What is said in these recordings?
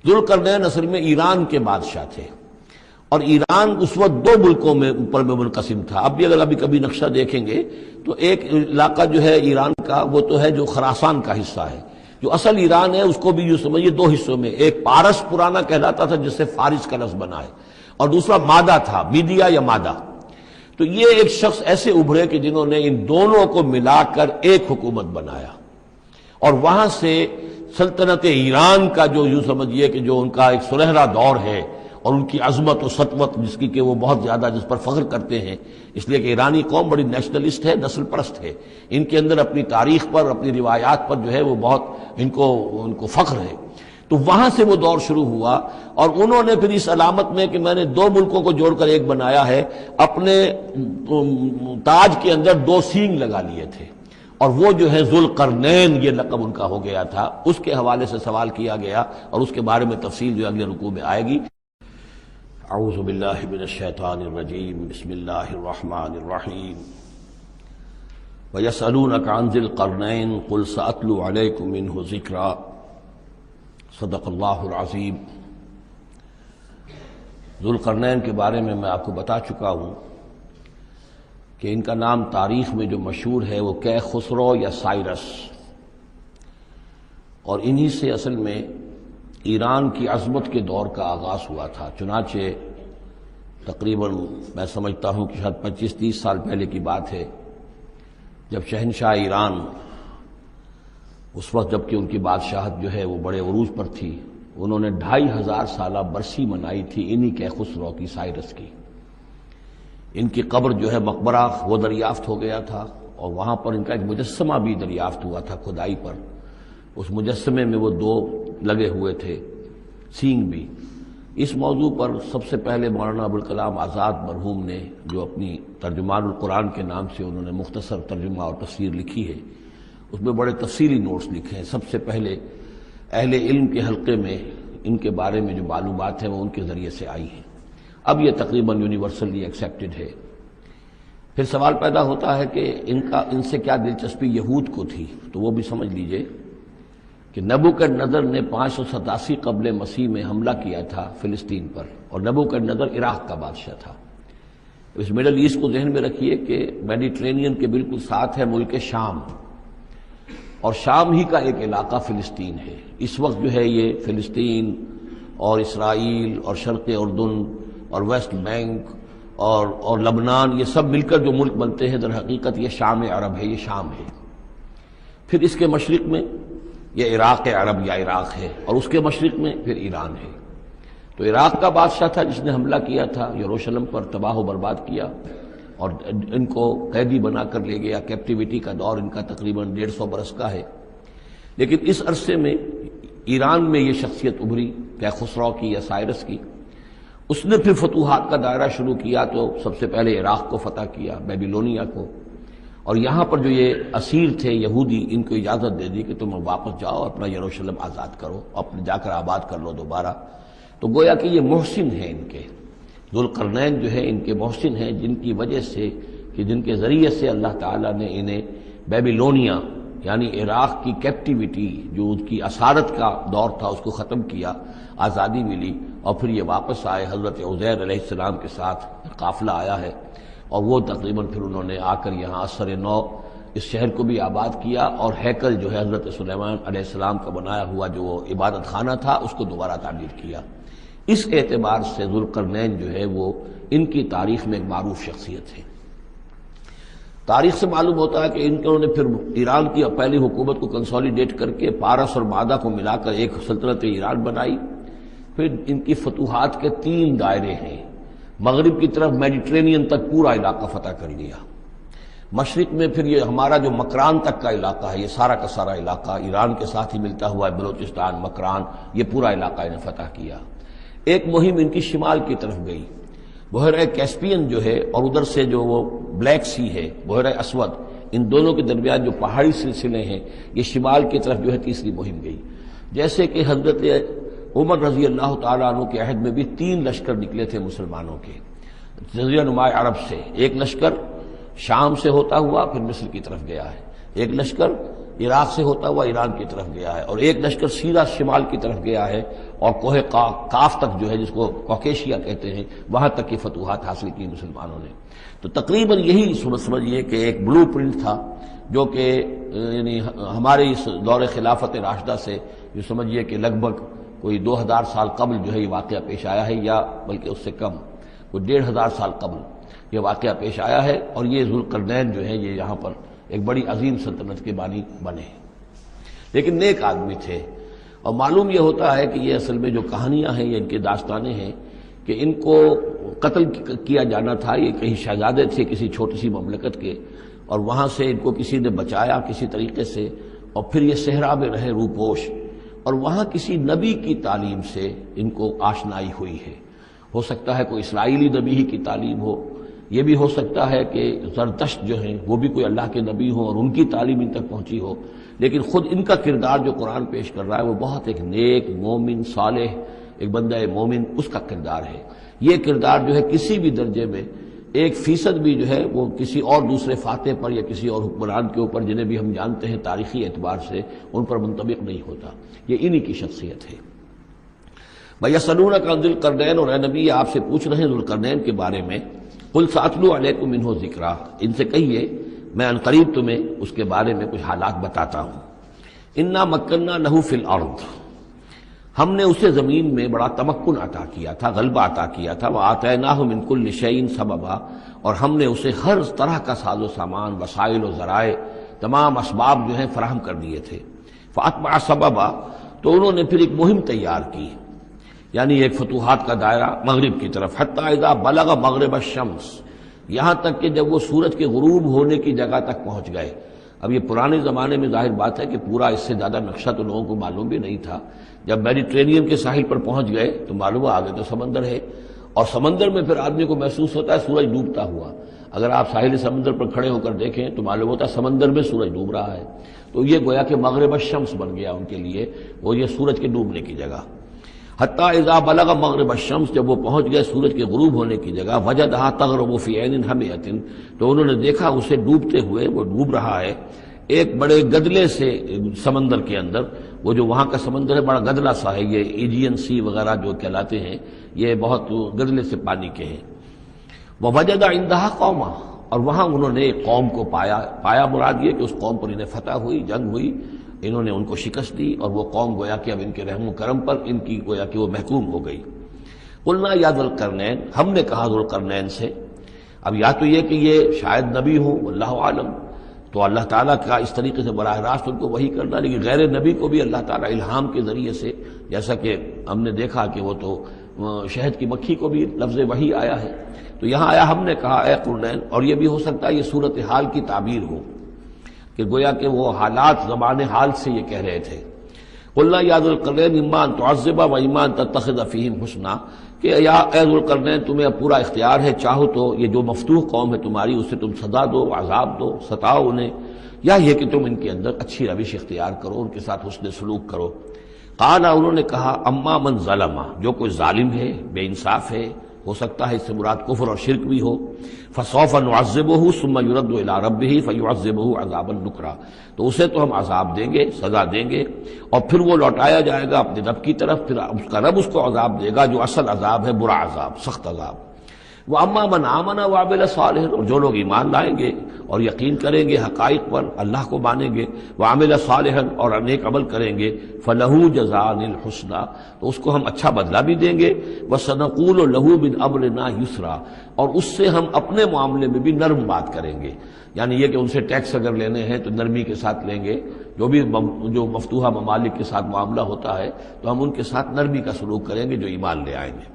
ذوالقرنین اصل میں ایران کے بادشاہ تھے، اور ایران اس وقت دو ملکوں میں اوپر میں منقسم تھا۔ اب بھی اگر ابھی کبھی نقشہ دیکھیں گے تو ایک علاقہ جو ہے ایران کا وہ تو ہے جو خراسان کا حصہ ہے، جو اصل ایران ہے اس کو بھی یوں سمجھیے دو حصوں میں، ایک پارس پرانا کہلاتا تھا جس سے فارس کا لفظ بنا ہے، اور دوسرا مادہ تھا، میڈیا یا مادہ۔ تو یہ ایک شخص ایسے ابھرے کہ جنہوں نے ان دونوں کو ملا کر ایک حکومت بنایا، اور وہاں سے سلطنت ایران کا جو یوں سمجھیے کہ جو ان کا ایک سنہرا دور ہے، اور ان کی عظمت و سطوت جس کی کہ وہ بہت زیادہ جس پر فخر کرتے ہیں، اس لیے کہ ایرانی قوم بڑی نیشنلسٹ ہے، نسل پرست ہے، ان کے اندر اپنی تاریخ پر، اپنی روایات پر جو ہے وہ بہت ان کو فخر ہے۔ تو وہاں سے وہ دور شروع ہوا، اور انہوں نے پھر اس علامت میں کہ میں نے دو ملکوں کو جوڑ کر ایک بنایا ہے، اپنے تاج کے اندر دو سینگ لگا لیے تھے، اور وہ جو ہے ذوالقرنین یہ لقب ان کا ہو گیا تھا۔ اس کے حوالے سے سوال کیا گیا، اور اس کے بارے میں تفصیل جو اگلے رکوع میں آئے گی۔ اعوذ باللہ من الشیطان الرجیم، بسم اللہ الرحمن الرحیم۔ وَيَسْأَلُونَكَ عَنْ ذِي الْقَرْنَيْنِ قُلْ سَأَتْلُو عَلَيْكُمْ مِنْهُ ذِكْرًا۔ صدق اللہ العظیم۔ ذوالقرنین کے بارے میں آپ کو بتا چکا ہوں کہ ان کا نام تاریخ میں جو مشہور ہے وہ کیخسرو یا سائرس، اور انہی سے اصل میں ایران کی عظمت کے دور کا آغاز ہوا تھا۔ چنانچہ تقریباً میں سمجھتا ہوں کہ شاید 25-30 سال پہلے کی بات ہے، جب شہنشاہ ایران اس وقت جب کہ ان کی بادشاہت جو ہے وہ بڑے عروج پر تھی، انہوں نے 2500 سالہ برسی منائی تھی انہی کیخسرو کی، سائرس کی۔ ان کی قبر جو ہے مقبرہ وہ دریافت ہو گیا تھا، اور وہاں پر ان کا ایک مجسمہ بھی دریافت ہوا تھا کھدائی پر۔ اس مجسمے میں وہ دو لگے ہوئے تھے سینگ بھی۔ اس موضوع پر سب سے پہلے مولانا ابوالکلام آزاد مرحوم نے جو اپنی ترجمان القرآن کے نام سے انہوں نے مختصر ترجمہ اور تفسیر لکھی ہے، اس میں بڑے تفصیلی نوٹس لکھے ہیں۔ سب سے پہلے اہل علم کے حلقے میں ان کے بارے میں جو معلومات ہیں وہ ان کے ذریعے سے آئی ہیں، اب یہ تقریباً یونیورسلی ایکسیپٹڈ ہے۔ پھر سوال پیدا ہوتا ہے کہ ان سے کیا دلچسپی یہود کو تھی، تو وہ بھی سمجھ لیجئے کہ نبوکدنضر نے 587 قبل مسیح میں حملہ کیا تھا فلسطین پر، اور نبوکدنضر عراق کا بادشاہ تھا۔ اس مڈل ایسٹ کو ذہن میں رکھیے کہ میڈیٹرینین کے بالکل ساتھ ہے ملک شام، اور شام ہی کا ایک علاقہ فلسطین ہے۔ اس وقت جو ہے یہ فلسطین اور اسرائیل اور شرق اردن اور ویسٹ بینک اور لبنان، یہ سب مل کر جو ملک بنتے ہیں، در حقیقت یہ شام عرب ہے، یہ شام ہے۔ پھر اس کے مشرق میں یہ عراق عرب یا عراق ہے، اور اس کے مشرق میں پھر ایران ہے۔ تو عراق کا بادشاہ تھا جس نے حملہ کیا تھا یروشلم پر، تباہ و برباد کیا، اور ان کو قیدی بنا کر لے گیا۔ کیپٹیوٹی کا دور ان کا تقریباً 150 برس کا ہے۔ لیکن اس عرصے میں ایران میں یہ شخصیت ابھری کیخسرو کی یا سائرس کی۔ اس نے پھر فتوحات کا دائرہ شروع کیا، تو سب سے پہلے عراق کو فتح کیا، بیبیلونیا کو، اور یہاں پر جو یہ اسیر تھے یہودی، ان کو اجازت دے دی کہ تم واپس جاؤ، اپنا یروشلم آزاد کرو، اپنے جا کر آباد کر لو دوبارہ۔ تو گویا کہ یہ محسن ہیں ان کے، ذوالقرنین جو ہے ان کے محسن ہیں، جن کی وجہ سے کہ جن کے ذریعے سے اللہ تعالیٰ نے انہیں بیبیلونیا یعنی عراق کی کیپٹیوٹی جو ان کی اسارت کا دور تھا اس کو ختم کیا، آزادی ملی، اور پھر یہ واپس آئے۔ حضرت عزیر علیہ السلام کے ساتھ قافلہ آیا ہے، اور وہ تقریباً پھر انہوں نے آ کر یہاں اثر نو اس شہر کو بھی آباد کیا، اور ہیکل جو ہے حضرت سلیمان علیہ السلام کا بنایا ہوا جو وہ عبادت خانہ تھا اس کو دوبارہ تعمیر کیا۔ اس اعتبار سے ذوالقرنین جو ہے وہ ان کی تاریخ میں ایک معروف شخصیت ہے۔ تاریخ سے معلوم ہوتا ہے کہ انہوں نے پھر ایران کی پہلی حکومت کو کنسولیڈیٹ کر کے پارس اور مادہ کو ملا کر ایک سلطنت ایران بنائی۔ پھر ان کی فتوحات کے 3 دائرے ہیں۔ مغرب کی طرف میڈیٹرینین تک پورا علاقہ فتح کر لیا، مشرق میں پھر یہ ہمارا جو مکران تک کا علاقہ ہے، یہ سارا کا سارا علاقہ ایران کے ساتھ ہی ملتا ہوا ہے، بلوچستان، مکران، یہ پورا علاقہ انہیں فتح کیا۔ ایک مہم ان کی شمال کی طرف گئی، بحیرہ کیسپین جو ہے، اور ادھر سے جو وہ بلیک سی ہے، بحیرہ اسود، ان دونوں کے درمیان جو پہاڑی سلسلے ہیں، یہ شمال کی طرف جو ہے تیسری مہم گئی۔ جیسے کہ حضرت عمر رضی اللہ تعالیٰ عنہ کے عہد میں بھی 3 لشکر نکلے تھے مسلمانوں کے جزیرہ نما عرب سے۔ ایک لشکر شام سے ہوتا ہوا پھر مصر کی طرف گیا ہے، ایک لشکر عراق سے ہوتا ہوا ایران کی طرف گیا ہے، اور ایک لشکر سیدھا شمال کی طرف گیا ہے اور کوہ کاف تک جو ہے جس کو کوکیشیا کہتے ہیں وہاں تک کی فتوحات حاصل کی مسلمانوں نے۔ تو تقریباً یہی سمجھیے کہ ایک بلو پرنٹ تھا جو کہ یعنی ہمارے اس دور خلافت راشدہ سے جو سمجھیے کہ لگ بھگ کوئی 2000 سال قبل جو ہے یہ واقعہ پیش آیا ہے، یا بلکہ اس سے کم، کوئی 1500 سال قبل یہ واقعہ پیش آیا ہے، اور یہ ذوالقرنین جو ہے یہ یہاں پر ایک بڑی عظیم سلطنت کے بانی بنے، لیکن نیک آدمی تھے۔ اور معلوم یہ ہوتا ہے کہ یہ اصل میں جو کہانیاں ہیں، یہ ان کے داستانیں ہیں کہ ان کو قتل کیا جانا تھا۔ یہ کہیں شہزادے تھے کسی چھوٹی سی مملکت کے، اور وہاں سے ان کو کسی نے بچایا کسی طریقے سے، اور پھر یہ صحرا میں رہے روپوش، اور وہاں کسی نبی کی تعلیم سے ان کو آشنائی ہوئی ہے۔ ہو سکتا ہے کوئی اسرائیلی نبی ہی کی تعلیم ہو، یہ بھی ہو سکتا ہے کہ زرتشت جو ہیں وہ بھی کوئی اللہ کے نبی ہوں اور ان کی تعلیم ان تک پہنچی ہو، لیکن خود ان کا کردار جو قرآن پیش کر رہا ہے وہ بہت ایک نیک مومن صالح ایک بندہ مومن اس کا کردار ہے۔ یہ کردار جو ہے کسی بھی درجے میں 1% بھی جو ہے وہ کسی اور دوسرے فاتح پر یا کسی اور حکمران کے اوپر جنہیں بھی ہم جانتے ہیں تاریخی اعتبار سے ان پر منطبق نہیں ہوتا، یہ انہی کی شخصیت ہے۔ وَيَسْأَلُونَكَ عَنِ ذِي الْقَرْنَيْنِ، اور اے نبی آپ سے پوچھ رہے ہیں ذوالقرنین کے بارے میں، قُلْ سَأَتْلُو عَلَيْكُم مِّنْهُ ذِكْرًا، ان سے کہیے میں ان قریب تمہیں اس کے بارے میں کچھ حالات بتاتا ہوں۔ اِنَّا مَكَّنَّا لَهُ فِي الْأَرْضِ، ہم نے اسے زمین میں بڑا تمکن عطا کیا تھا، غلبہ عطا کیا تھا، وَآتَيْنَاهُ مِن كُلِّ شَيْءٍ سَبَبًا، اور ہم نے اسے ہر طرح کا ساز و سامان، وسائل و ذرائع، تمام اسباب جو ہیں فراہم کر دیے تھے۔ فَأَتْبَعَ سَبَبًا، تو انہوں نے پھر ایک مہم تیار کی، یعنی ایک فتوحات کا دائرہ مغرب کی طرف، حتیٰ اذا بلغ مغرب الشمس، یہاں تک کہ جب وہ سورج کے غروب ہونے کی جگہ تک پہنچ گئے۔ اب یہ پرانے زمانے میں ظاہر بات ہے کہ پورا اس سے زیادہ نقشہ تو لوگوں کو معلوم بھی نہیں تھا۔ جب میڈیٹرینین کے ساحل پر پہنچ گئے تو معلوم آگے تو سمندر ہے، اور سمندر میں پھر آدمی کو محسوس ہوتا ہے سورج ڈوبتا ہوا۔ اگر آپ ساحل سمندر پر کھڑے ہو کر دیکھیں تو معلوم ہوتا ہے سمندر میں سورج ڈوب رہا ہے، تو یہ گویا کہ مغرب الشمس بن گیا ان کے لیے، وہ یہ سورج کے ڈوبنے کی جگہ۔ حتیٰ اذا بلغ مغرب الشمس، جب وہ پہنچ گئے سورج کے غروب ہونے کی جگہ، وجدہا تغرب فی عین حمیۃ، تو انہوں نے دیکھا اسے ڈوبتے ہوئے، وہ ڈوب رہا ہے ایک بڑے گدلے سے سمندر کے اندر۔ وہ جو وہاں کا سمندر ہے بڑا گدلا سا ہے، یہ ایجین سی وغیرہ جو کہلاتے ہیں یہ بہت گدلے سے پانی کے ہیں۔ ووجد عندہا قوما، اور وہاں انہوں نے ایک قوم کو پایا مراد یہ کہ اس قوم پر انہیں فتح ہوئی، جنگ ہوئی، انہوں نے ان کو شکست دی، اور وہ قوم گویا کہ اب ان کے رحم و کرم پر ان کی گویا کہ وہ محکوم ہو گئی۔ قلنا یا ذوالقرنین، ہم نے کہا ذوالقرنین سے، اب یا تو یہ کہ یہ شاید نبی ہوں واللہ عالم، تو اللہ تعالیٰ کا اس طریقے سے براہ راست ان کو وحی کرنا، لیکن غیر نبی کو بھی اللہ تعالیٰ الہام کے ذریعے سے، جیسا کہ ہم نے دیکھا کہ وہ تو شہد کی مکھی کو بھی لفظ وحی آیا ہے، تو یہاں آیا ہم نے کہا اے قرنین، اور یہ بھی ہو سکتا ہے یہ صورتحال کی تعبیر ہو کہ گویا کہ وہ حالات زمان حال سے یہ کہہ رہے تھے۔ قلنا یا ذوالقرنین اما ان تعذب و اما ان تتخذ فیہم حسنا، کہ یا اے ذوالقرنین تمہیں اب پورا اختیار ہے، چاہو تو یہ جو مفتوح قوم ہے تمہاری اسے تم سزا دو، عذاب دو، ستاؤ انہیں، یا یہ کہ تم ان کے اندر اچھی روش اختیار کرو، ان کے ساتھ حسن سلوک کرو۔ قال، انہوں نے کہا اما من ظلم، جو کوئی ظالم ہے، بے انصاف ہے، ہو سکتا ہے اس سے مراد کفر اور شرک بھی ہو، فسوف نعذبہ ثم یرد الی ربہ فیعذبہ عذابا نکرا، تو اسے تو ہم عذاب دیں گے، سزا دیں گے، اور پھر وہ لوٹایا جائے گا اپنے رب کی طرف، پھر اس کا رب اس کو عذاب دے گا جو اصل عذاب ہے، برا عذاب، سخت عذاب۔ وَأَمَّا مَنْ آمَنَ وَعَمِلَ صَالِحًا، اور جو لوگ ایمان لائیں گے اور یقین کریں گے حقائق پر، اللہ کو مانیں گے، وَعَمِلَ صَالِحًا، اور نیک عمل کریں گے، فَلَهُ جَزَاءً الْحُسْنَىٰ، تو اس کو ہم اچھا بدلہ بھی دیں گے، وَسَنَقُولُ لَهُ مِنْ أَمْرِنَا يُسْرًا، اور اس سے ہم اپنے معاملے میں بھی نرم بات کریں گے، یعنی یہ کہ ان سے ٹیکس اگر لینے ہیں تو نرمی کے ساتھ لیں گے، جو مفتوحہ ممالک کے ساتھ معاملہ ہوتا ہے تو ہم ان کے ساتھ نرمی کا سلوک کریں گے جو ایمان لے آئیں گے۔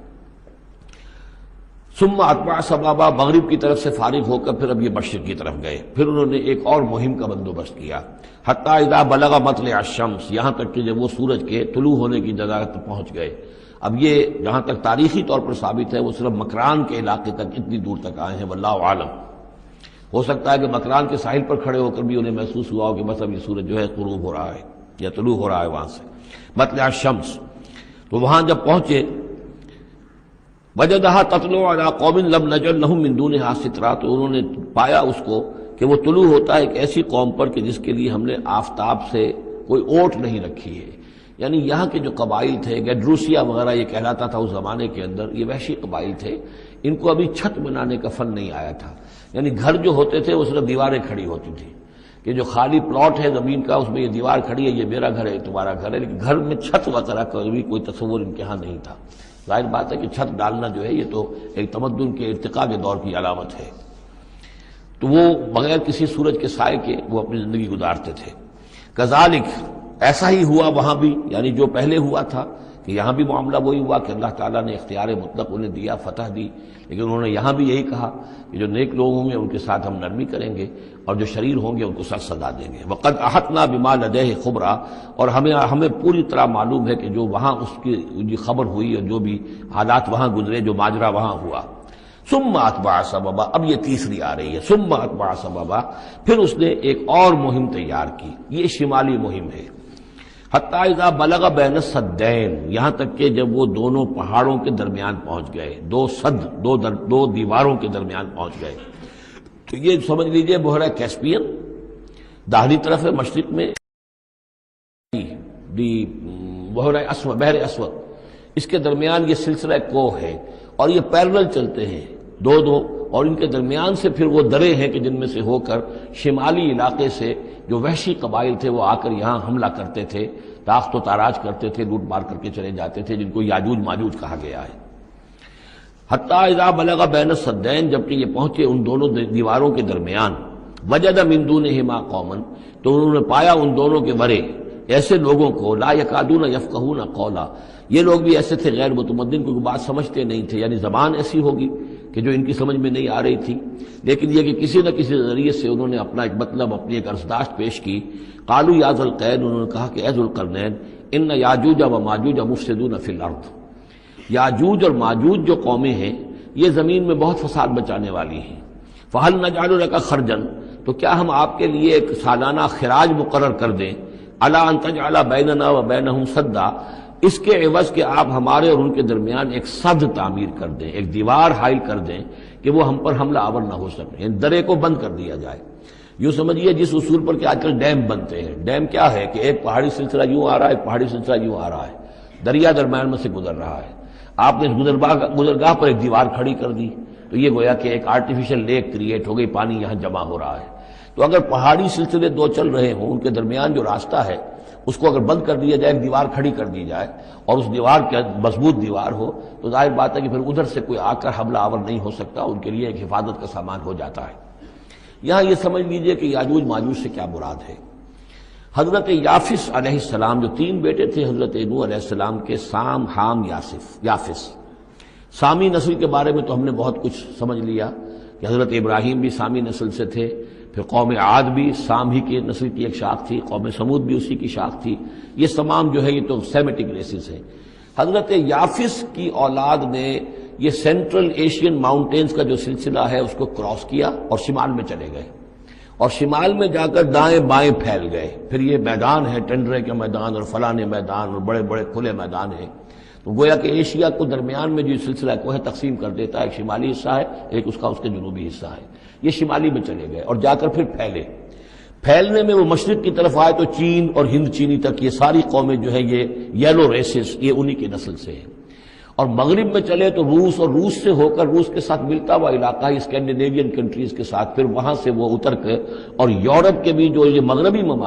ثم اتبع سبابا، مغرب کی طرف سے فارغ ہو کر پھر اب یہ مشرق کی طرف گئے، پھر انہوں نے ایک اور مہم کا بندوبست کیا، حتی اذا بلغ مطلع الشمس، یہاں تک کہ جب وہ سورج کے طلوع ہونے کی جگہ تک پہنچ گئے۔ اب یہ جہاں تک تاریخی طور پر ثابت ہے وہ صرف مکران کے علاقے تک اتنی دور تک آئے ہیں، واللہ عالم، ہو سکتا ہے کہ مکران کے ساحل پر کھڑے ہو کر بھی انہیں محسوس ہوا ہو کہ بس اب یہ سورج جو ہے غروب ہو رہا ہے یا طلوع ہو رہا ہے وہاں سے، مطلع الشمس، تو وہاں جب پہنچے، وجدہا تطلع علی قوم لم نجعل لہم من دونہا سترا، تو انہوں نے پایا اس کو کہ وہ طلوع ہوتا ہے ایک ایسی قوم پر کہ جس کے لیے ہم نے آفتاب سے کوئی اوٹ نہیں رکھی ہے. یعنی یہاں کے جو قبائل تھے، گیڈروسیا وغیرہ یہ کہلاتا تھا اس زمانے کے اندر، یہ وحشی قبائل تھے، ان کو ابھی چھت بنانے کا فن نہیں آیا تھا. یعنی گھر جو ہوتے تھے وہ صرف دیواریں کھڑی ہوتی تھیں کہ جو خالی پلاٹ ہے زمین کا اس میں یہ دیوار کھڑی ہے، یہ میرا گھر ہے، یہ تمہارا گھر ہے، لیکن گھر میں چھت وغیرہ کا بھی کوئی تصور ان کے ہاں نہیں تھا. ظاہر بات ہے کہ چھت ڈالنا جو ہے یہ تو ایک تمدن کے ارتقاء کے دور کی علامت ہے. تو وہ بغیر کسی سورج کے سائے کے وہ اپنی زندگی گزارتے تھے. کذالک، ایسا ہی ہوا وہاں بھی، یعنی جو پہلے ہوا تھا کہ یہاں بھی معاملہ وہی ہوا کہ اللہ تعالیٰ نے اختیار مطلق انہیں دیا، فتح دی، لیکن انہوں نے یہاں بھی یہی کہا کہ جو نیک لوگ ہوں گے ان کے ساتھ ہم نرمی کریں گے اور جو شریر ہوں گے ان کو سخت سزا دیں گے. وقد احطنا بما لدیہ خبرا، اور ہمیں پوری طرح معلوم ہے کہ جو وہاں اس کی خبر ہوئی اور جو بھی حالات وہاں گزرے، جو ماجرا وہاں ہوا. ثم اتبع سببا، اب یہ تیسری آ رہی ہے، ثم اتبع سببا، پھر اس نے ایک اور مہم تیار کی. یہ شمالی مہم ہے. حتی اذا بلغ بین السدین، یہاں تک کہ جب وہ دونوں پہاڑوں کے درمیان پہنچ گئے، دو دیواروں کے درمیان پہنچ گئے. تو یہ سمجھ لیجئے بحیرہ کیسپیئن داہنی طرف ہے، مشرق میں بحر اسود، اس کے درمیان یہ سلسلہ کوہ ہے اور یہ پیرلل چلتے ہیں دو اور ان کے درمیان سے پھر وہ درے ہیں کہ جن میں سے ہو کر شمالی علاقے سے جو وحشی قبائل تھے وہ آ کر یہاں حملہ کرتے تھے، تاخت و تاراج کرتے تھے، لوٹ مار کر کے چلے جاتے تھے، جن کو یاجوج ماجوج کہا گیا ہے. حتی اذا بلغ بین السدین، جبکہ یہ پہنچے ان دونوں دیواروں کے درمیان، وجد من دونہما قوما، تو انہوں نے پایا ان دونوں کے ورے ایسے لوگوں کو، لا یکادون یفقہون قولا، یہ لوگ بھی ایسے تھے غیر متمدن، کوئی بات سمجھتے نہیں تھے، یعنی زبان ایسی ہوگی کہ جو ان کی سمجھ میں نہیں آ رہی تھی، لیکن یہ کہ کسی نہ کسی ذریعے سے انہوں نے اپنا ایک مطلب، اپنی ایک عرضداشت پیش کی. قالوا یا ذا القرنین، انہوں نے کہا کہ اے ذو القرنین، ان یاجوج و ماجوج مفسدون فی الارض، یاجوج اور ماجوج جو قومیں ہیں یہ زمین میں بہت فساد مچانے والی ہیں. فہل نجعل لک خرجا، تو کیا ہم آپ کے لیے ایک سالانہ خراج مقرر کر دیں، الا ان تجعل بیننا و بینہم سدا، اس کے عوض کہ آپ ہمارے اور ان کے درمیان ایک سد تعمیر کر دیں، ایک دیوار حائل کر دیں کہ وہ ہم پر حملہ آور نہ ہو سکے، یعنی درے کو بند کر دیا جائے. یوں سمجھیے جس اصول پر کہ آج کل ڈیم بنتے ہیں. ڈیم کیا ہے کہ ایک پہاڑی سلسلہ یوں آ رہا ہے، ایک پہاڑی سلسلہ یوں آ رہا ہے، دریا درمیان میں سے گزر رہا ہے، آپ نے اس گزرگاہ پر ایک دیوار کھڑی کر دی تو یہ گویا کہ ایک آرٹیفیشل لیک کریٹ ہو گئی، پانی یہاں جمع ہو رہا ہے. تو اگر پہاڑی سلسلے دو چل رہے ہوں، ان کے درمیان جو راستہ ہے اس کو اگر بند کر دیا جائے، ایک دیوار کھڑی کر دی جائے اور اس دیوار کے مضبوط دیوار ہو، تو ظاہر بات ہے کہ پھر ادھر سے کوئی آ کر حملہ آور نہیں ہو سکتا، ان کے لیے ایک حفاظت کا سامان ہو جاتا ہے. یہاں یہ سمجھ لیجئے کہ یاجوج ماجوج سے کیا مراد ہے. حضرت یافس علیہ السلام، جو تین بیٹے تھے حضرت نوح علیہ السلام کے، سام، حام، یافس. سامی نسل کے بارے میں تو ہم نے بہت کچھ سمجھ لیا کہ حضرت ابراہیم بھی سامی نسل سے تھے، پھر قوم عاد بھی سام ہی کی نسل کی ایک شاخ تھی، قوم سمود بھی اسی کی شاخ تھی. یہ تمام جو ہے یہ تو سیمیٹک ریسز ہیں. حضرت یافس کی اولاد نے یہ سینٹرل ایشین ماؤنٹینز کا جو سلسلہ ہے اس کو کراس کیا اور شمال میں چلے گئے، اور شمال میں جا کر دائیں بائیں پھیل گئے. پھر یہ میدان ہے، ٹنڈرے کے میدان اور فلانے میدان اور بڑے بڑے کھلے میدان ہیں. تو گویا کہ ایشیا کو درمیان میں جو سلسلہ کو ہے تقسیم کر دیتا ہے، ایک شمالی حصہ ہے، ایک اس کے جنوبی حصہ ہے. یہ شمالی میں چلے گئے اور جا کر پھر پھیلنے میں وہ مشرق کی طرف آئے تو چین اور ہند چینی تک یہ ساری قومیں جو ہیں یہ یلو ریسز، یہ انہی کی نسل سے ہیں. اور مغرب میں چلے تو روس، اور روس سے ہو کر روس کے ساتھ ملتا ہوا علاقہ ہے اسکینڈینیوین کنٹریز کے ساتھ، پھر وہاں سے وہ اتر کے اور یورپ کے بھی جو یہ مغربی